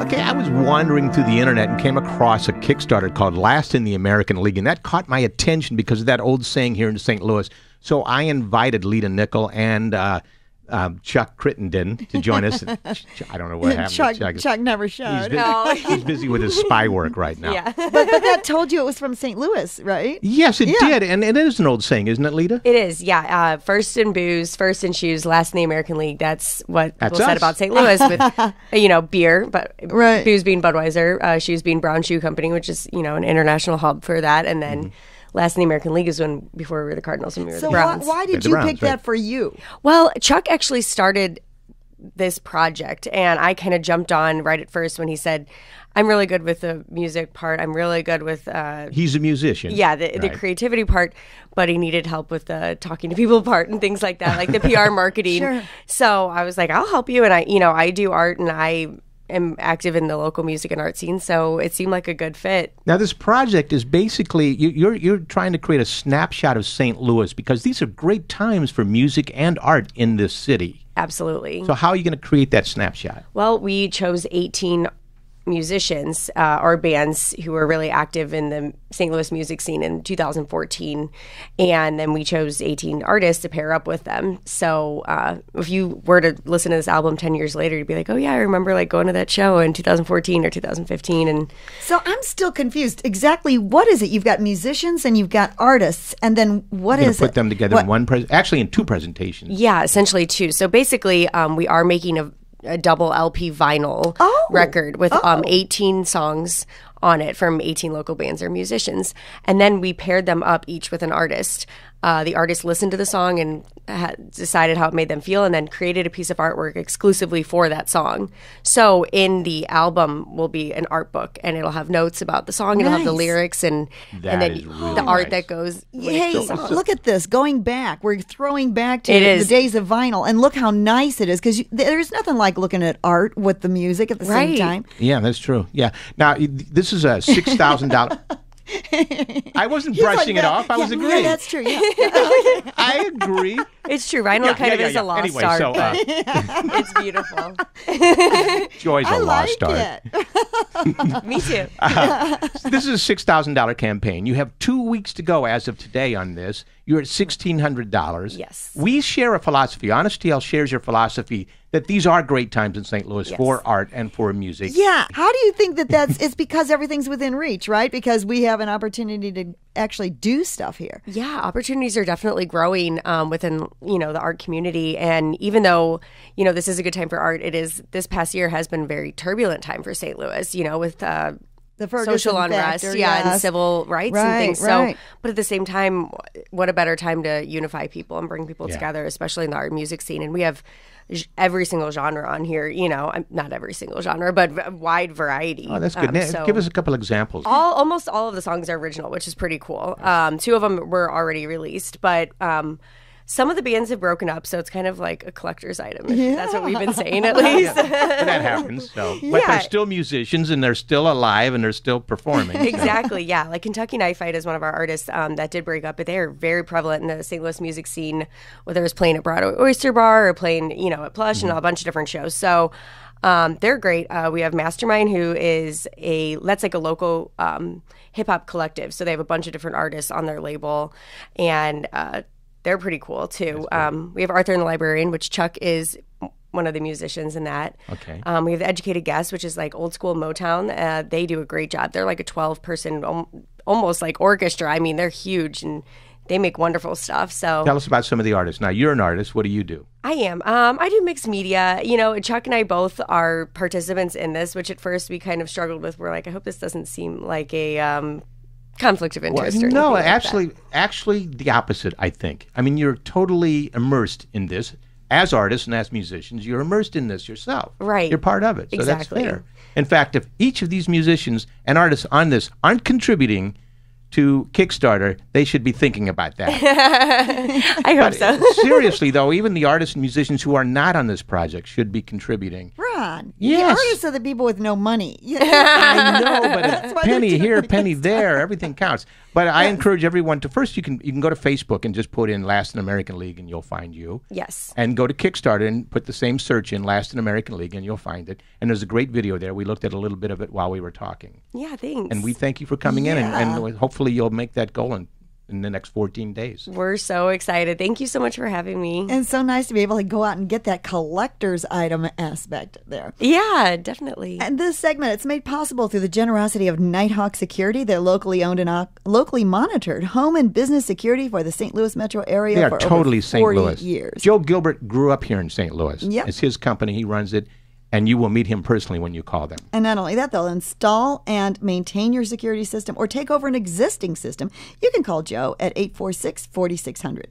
Okay, I was wandering through the internet and came across a Kickstarter called Last in the American League, and that caught my attention because of that old saying here in St. Louis. So I invited Leetah Nickel and Chuck Crittenden to join us. I don't know what happened. Chuck never showed. He's busy with his spy work right now. Yeah. but that told you it was from St. Louis, right? Yes, it did. And it is an old saying, isn't it, Leetah? It is, yeah. First in booze, first in shoes, last in the American League. That's what people said about St. Louis with, beer, but booze being Budweiser, shoes being Brown Shoe Company, which is, an international hub for that. And then last in the American League is before we were the Cardinals and we were the Browns. So why did you pick that for you? Well, Chuck actually started this project, and I kind of jumped on right at first when he said, I'm really good with the music part. I'm really good with... He's a musician. Yeah, the creativity part, but he needed help with the talking to people part and things like that, like the PR marketing. Sure. So I was like, I'll help you. And I do art, and I am active in the local music and art scene, so it seemed like a good fit. Now, this project is basically, you're trying to create a snapshot of St. Louis because these are great times for music and art in this city. Absolutely. So how are you going to create that snapshot? Well, we chose 18 musicians or bands who were really active in the St. Louis music scene in 2014, and then we chose 18 artists to pair up with them. So if you were to listen to this album 10 years later, you'd be like, oh yeah, I remember going to that show in 2014 or 2015. And so I'm still confused. Exactly what is it? You've got musicians and you've got artists, and then what is it? Put them together in one actually in two presentations. Yeah, essentially two. So basically, we are making a double LP vinyl record with 18 songs on it from 18 local bands or musicians. And then we paired them up each with an artist. The artist listened to the song and decided how it made them feel and then created a piece of artwork exclusively for that song. So in the album will be an art book, and it'll have notes about the song, and it'll have the lyrics and then the art that goes with the song. Look at this. Going back, we're throwing back to the days of vinyl, and look how nice it is, because there's nothing like looking at art with the music at the same time. Yeah, that's true. Yeah. Now, this is a $6,000... I wasn't brushing it off. I was agreeing. Yeah, that's true. Yeah. I agree. It's true. Vinyl kind of is a lost art, but it's beautiful. Joy's a lost art. Me too. This is a $6,000 campaign. You have 2 weeks to go as of today on this. You're at $1,600. Yes. We share a philosophy. Honest TL shares your philosophy that these are great times in St. Louis for art and for music. Yeah. How do you think that it's because everything's within reach, right? Because we have an opportunity to actually do stuff here. Yeah, opportunities are definitely growing within, the art community. And even though, this is a good time for art, this past year has been a very turbulent time for St. Louis, with the social unrest, and civil rights and things. So, but at the same time, what a better time to unify people and bring people together, especially in the art and music scene. And we have every single genre on here, not every single genre, but a wide variety. Oh, that's good. Give us a couple examples. Almost all of the songs are original, which is pretty cool. Two of them were already released, but some of the bands have broken up, so it's kind of like a collector's item. That's what we've been saying, at least. But that happens. So. But they're still musicians, and they're still alive, and they're still performing. Exactly, yeah. Like Kentucky Knife Fight is one of our artists that did break up, but they are very prevalent in the St. Louis music scene, whether it's playing at Broadway Oyster Bar or playing, at Plush and a bunch of different shows. So they're great. We have Mastermind, who is that's like a local hip-hop collective. So they have a bunch of different artists on their label, and they're pretty cool, too. We have Arthur and the Librarian, which Chuck is one of the musicians in that. Okay. We have the Educated Guest, which is like old school Motown. They do a great job. They're like a 12-person, almost like orchestra. I mean, they're huge, and they make wonderful stuff. So tell us about some of the artists. Now, you're an artist. What do you do? I am. I do mixed media. Chuck and I both are participants in this, which at first we kind of struggled with. We're like, I hope this doesn't seem like a... conflict of interest or anything no, like actually the opposite, I think. I mean, you're totally immersed in this. As artists and as musicians, you're immersed in this yourself. Right. You're part of it. So exactly. That's fair. In fact, if each of these musicians and artists on this aren't contributing to Kickstarter, they should be thinking about that. I hope so. Seriously, though, even the artists and musicians who are not on this project should be contributing. Right. on. Yes. The artists are the people with no money. I know, but it's penny here, penny there. Everything counts. But I encourage everyone to first you can go to Facebook and just put in Last in American League and you'll find you. Yes. And go to Kickstarter and put the same search in Last in American League and you'll find it. And there's a great video there. We looked at a little bit of it while we were talking. Yeah, thanks. And we thank you for coming in and hopefully you'll make that goal in the next 14 days. We're so excited. Thank you so much for having me. And it's so nice to be able to go out and get that collector's item aspect there. Yeah, definitely. And this segment, it's made possible through the generosity of Nighthawk Security. They're locally owned and locally monitored home and business security for the St. Louis metro area they are for totally over St. 40 Louis. years. Joe Gilbert grew up here in St. Louis. Yep. It's his company. He runs it. And you will meet him personally when you call them. And not only that, they'll install and maintain your security system or take over an existing system. You can call Joe at 846-4600.